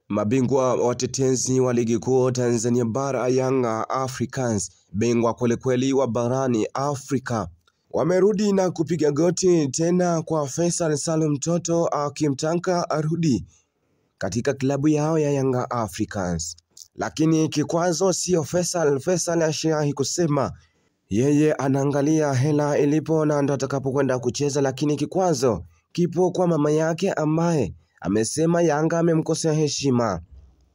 Mabingwa watetezi wa ligi kuu Tanzania bara Yanga Africans, bingwa kwelikweli wa barani Afrika, wamerudi na kupiga goti tena kwa Faisal Salum Mtoto akimtaka arudi katika klabu yao ya Yanga Africans. Lakini kikwazo sio Faisal. Faisal ashahi kusema yeye anaangalia hela ilipo na ndo atakapokwenda kucheza, lakini kikwazo kipo kwa mama yake ambaye amesema Yanga amemkosea heshima.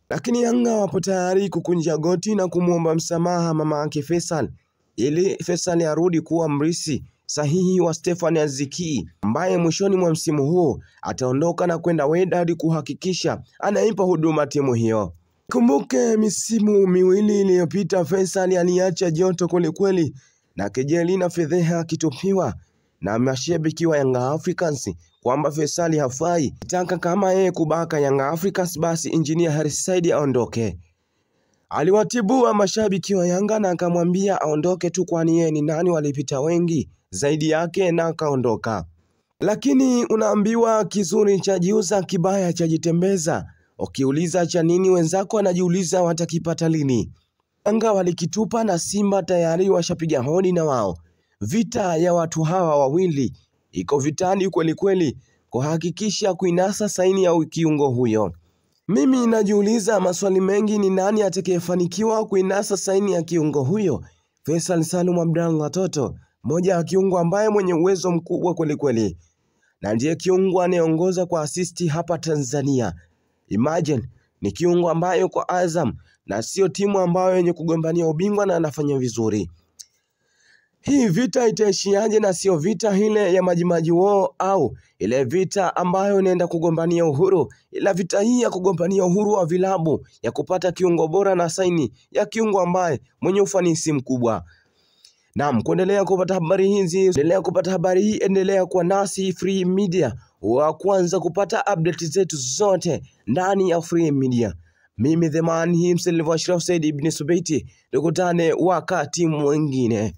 Lakini Yanga wapo tayari kukunja goti na kumuomba msamaha mama yake Faisal, ili Faisal arudi kuwa mrisi sahihi wa Stefan Aziz Ki, ambaye mwishoni mwa msimu huu ataondoka na kwenda Wydad kuhakikisha anaipa huduma timu hiyo. Kumbuke misimu miwili iliyopita Faisal aliacha joto kweli na kejeli na fedheha akitupiwa na mashabiki wa Yanga Africans kwamba Faisal hafai. Taka kama yeye kubaka Yanga Africans basi Engineer Hersi Said aondoke. Aliwatibua mashabiki wa Yanga na akamwambia aondoke tu, kwani yeye ni nani, walipita wengi zaidi yake, na akaondoka. Lakini unaambiwa kizuri cha jiuza, kibaya cha jitembeza. Ukiuliza cha nini wenzako anajiuliza watakipata lini. Yanga walikitupa na Simba tayari washapiga hodi na wao. Vita ya watu hawa wawili iko vitani kweli kuhakikisha kuinasa saini ya kiungo huyo. Mimi najiuliza maswali mengi, ni nani atakayefanikiwa kuinasa saini ya kiungo huyo? Faisal Salum Abdallah Toto, moja ya kiungo ambaye mwenye uwezo mkubwa kweli na ndiye kiungo anayeongoza kwa assist hapa Tanzania. Imagine, ni kiungo ambaye kwa Azam na sio timu ambayo yenye kugombania ubingwa na anafanya vizuri. Hii vita itaishiaje na sio vita ile ya majimaji wao au ile vita ambayo inaenda kugombania uhuru, ila vita hii ya kugombania uhuru wa vilabu ya kupata kiungo bora na saini ya kiungo ambaye mwenye ufanisi mkubwa. Naam, kuendelea kupata habari hizi, endelea kuwa nasi Free Media, wa kwanza kupata update zetu zote ndani ya Free Media. Mimi the man himself Ashraf Said Ibn Subaiti, tukutane wakati mwingine.